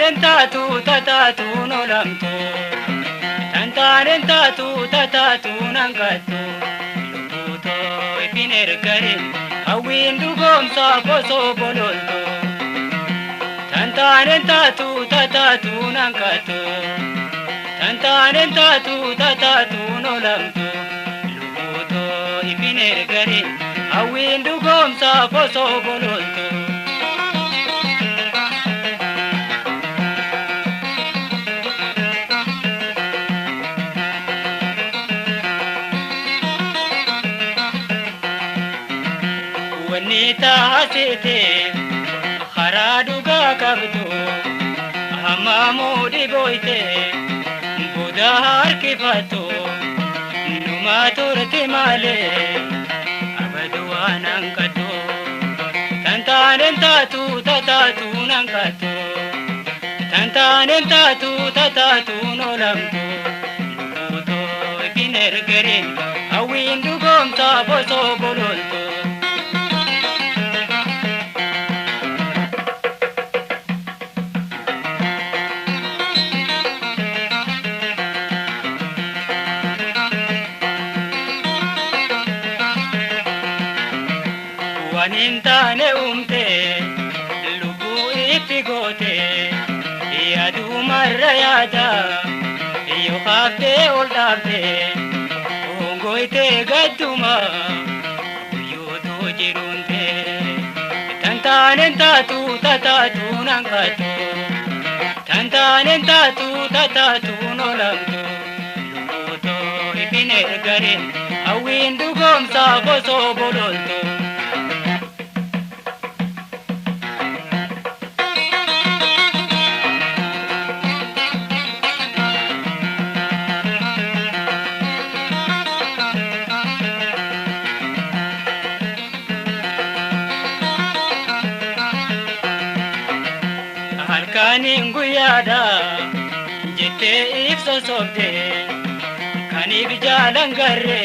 Tantanen tatu no lamtu. Tantanen tatu nangatu. Luputo ipiner garin. Awindu gomsa boso bololto. Tantanen tatu nangatu. Tantanen tatu no lamtu. Luputo ipiner garin. Awindu gomsa boso bololto. Wanita hasite kharaduga kabdu hamamu diboite budahar kifatu numa turti male abadu anankatu tantanen tatu nankatu tantanen tatu nolamtu luto binergerin awindu gomta boso bololto. Wanintane umte lubu itigote yadu marayada yo khafte oldabte ongoite gaduma yo to jirunte tantanen tatu nankatu tantanen tatu nolamtu lubuto ipiner garin awindu gomsa boso bololto. Halkanin guyada jette ibso sobde kanib jalan garre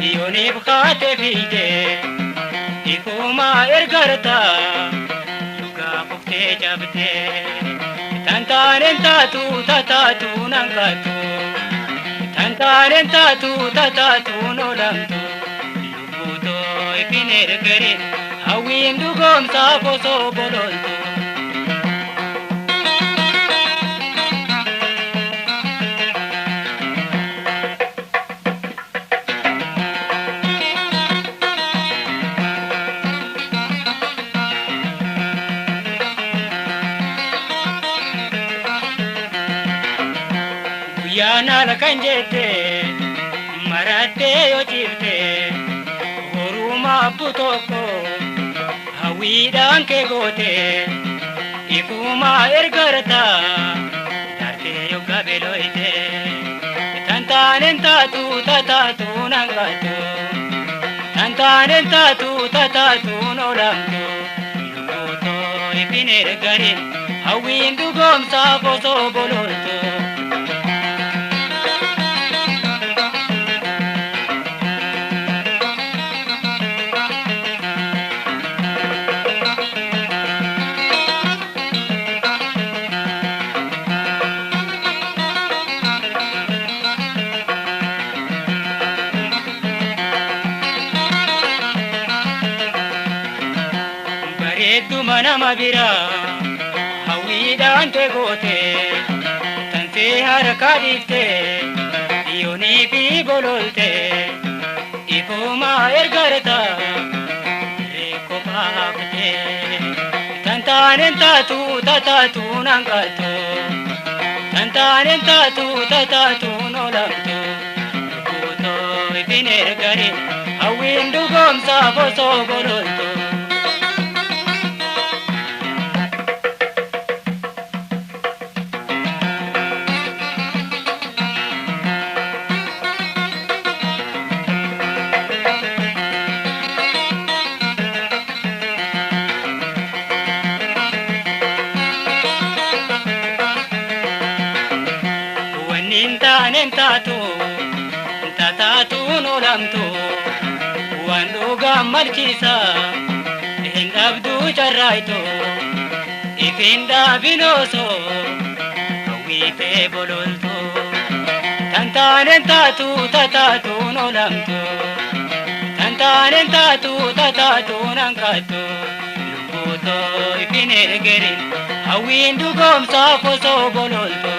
iyonib khate fide ikuma ergarta yuga kufte jabte tantanen tatu nankatu tantanen tatu nolamtu lubuto ipiner garin awindu gomsa boso bololtu. Yana la kanjete marate yo chifte horuma putoko hawidan ke gote ikuma ergarta darte yo gabeloite tantanen tatu nangatu tantanen tatu nolamtu lubuto ipiner garin hawindu gomsa boso bololto. Bareedu mana mabira hawiidhaan teegote tansee harka dhiifte yoonii fi bololte ifuma ergarta reekko baafte tantanen tatu nankatu tantanen tatu nolamtu lubuto ipiner garin hawindu gomsa boso bololtu. Nintanen tatu nolamtu wanduga marchisa hindabdu charraito ifinda binoso hawwite bololto tantanen tatu nolamto tantanen tatu nankatto lubuto ifine gerin hawwin dugomsa foso bololto